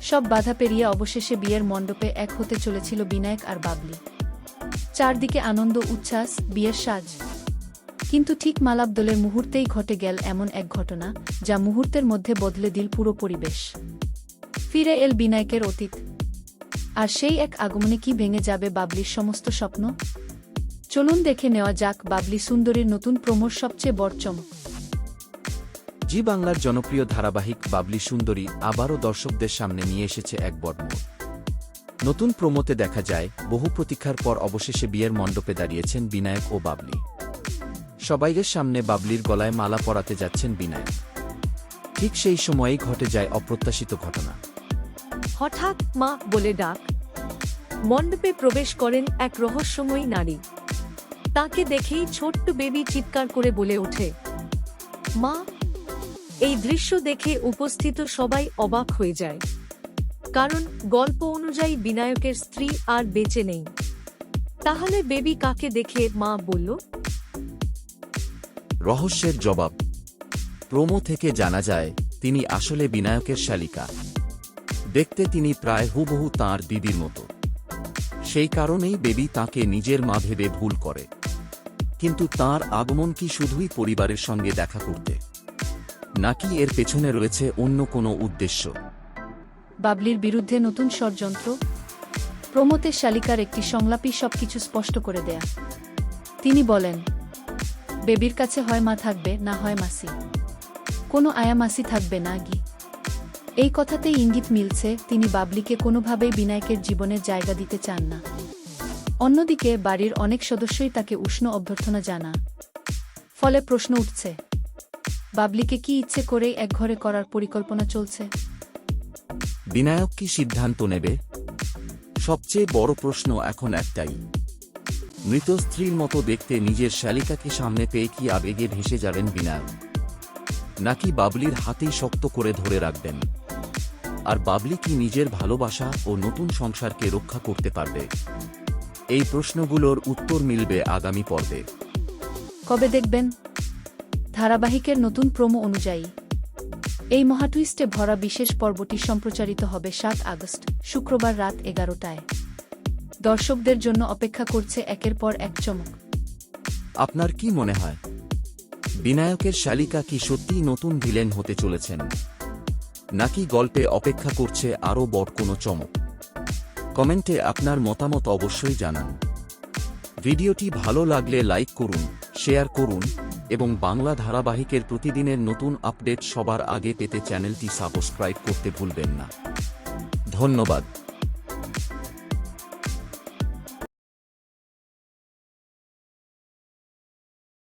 সব বাধা পেরিয়ে অবশেষে বিয়ের মণ্ডপে এক হতে চলেছিল বিনায়ক আর বাবলি। চারদিকে আনন্দ উচ্ছ্বাস, বিয়ের সাজ। কিন্তু ঠিক মালাবদলের মুহূর্তেই ঘটে গেল এমন এক ঘটনা, যা মুহূর্তের মধ্যে বদলে দিল পুরো পরিবেশ। ফিরে এল বিনায়কের অতীত। আর সেই এক আগমনে কি ভেঙে যাবে বাবলির সমস্ত স্বপ্ন? চলুন দেখে নেওয়া যাক বাবলি সুন্দরীর নতুন প্রোমোর সবচেয়ে বড় চমক। জি বাংলার জনপ্রিয় ধারাবাহিক বাবলি সুন্দরী আবারও দর্শকদের সামনে নিয়ে এসেছে এক বড় মোড়। নতুন প্রোমোতে দেখা যায়, বহু প্রতীক্ষার পর অবশেষে বিয়ের মণ্ডপে দাঁড়িয়েছেন বিনায়ক ও বাবলি। সবাইয়ের সামনে বাবলির গলায় মালা পরাতে যাচ্ছেন বিনায়ক। ঠিক সেই সময়েই ঘটে যায় অপ্রত্যাশিত ঘটনা। হঠাৎ মা বলে ডাক। মণ্ডপে প্রবেশ করেন এক রহস্যময়ী নারী। তাকে দেখেই ছোট্ট বেবি চিৎকার করে বলে ওঠে, মা! এই দৃশ্য দেখে উপস্থিত সবাই অবাক হয়ে যায়, কারণ গল্প অনুযায়ী বিনায়কের স্ত্রী আর বেঁচে নেই। তাহলে বেবি কাকে দেখে মা বলল? রহস্যের জবাব। প্রোমো থেকে জানা যায়, তিনি আসলে বিনায়কের শালিকা। দেখতে তিনি প্রায় হুবহু তাঁর দিদির মতো। সেই কারণেই বেবি তাঁকে নিজের মা ভেবে ভুল করে। কিন্তু তাঁর আগমন কি শুধুই পরিবারের সঙ্গে দেখা করতে, নাকি এর পেছনে রয়েছে অন্য কোনো উদ্দেশ্য? বাবলির বিরুদ্ধে নতুন ষড়যন্ত্র। প্রোমোতে শালিকার একটি সংলাপই সবকিছু স্পষ্ট করে দেয়া। তিনি বলেন, বেবির কাছে হয় মা থাকবে, না হয় মাসি। কোনো আয়া মাসি থাকবে না গি। এই কথাতেই ইঙ্গিত মিলছে তিনি বাবলিকে কোনোভাবেই বিনায়কের জীবনে জায়গা দিতে চান না। অন্যদিকে বাড়ির অনেক সদস্যই তাকে উষ্ণ অভ্যর্থনা জানা। ফলে প্রশ্ন উঠছে, বাবলিকে কি ইচ্ছে করেই একঘরে করার পরিকল্পনা চলছে? বিনায়ক কি সিদ্ধান্ত নেবে? সবচেয়ে বড় প্রশ্ন এখন একটাই, মৃত স্ত্রীর মতো দেখতে নিজের শালিকাকে সামনে পেয়ে কি আবেগে ভেসে যাবেন বিনায়ক, নাকি বাবলির হাতেই শক্ত করে ধরে রাখবেন? আর বাবলি কি নিজের ভালোবাসা ও নতুন সংসারকে রক্ষা করতে পারবে? এই প্রশ্নগুলোর উত্তর মিলবে আগামী পর্বে। কবে দেখবেন? ধারাবাহিকের নতুন প্রোমো অনুযায়ী এই মহাটুইস্টে ভরা বিশেষ পর্বটি সম্প্রচারিত হবে ৭ আগস্ট, শুক্রবার রাত ১১টায়। দর্শকদের জন্য অপেক্ষা করছে একের পর এক চমক। আপনার কি মনে হয়, বিনায়কের শালিকা কি সত্যিই নতুন ভিলেন হতে চলেছেন, নাকি গল্পে অপেক্ষা করছে আরও বড় কোনো চমক? কমেন্টে আপনার মতামত অবশ্যই জানান। ভিডিওটি ভালো লাগলে লাইক করুন, শেয়ার করুন এবং বাংলা ধারাবাহিকের প্রতিদিনের নতুন আপডেট সবার আগে পেতে চ্যানেলটি সাবস্ক্রাইব করতে ভুলবেন না। ধন্যবাদ।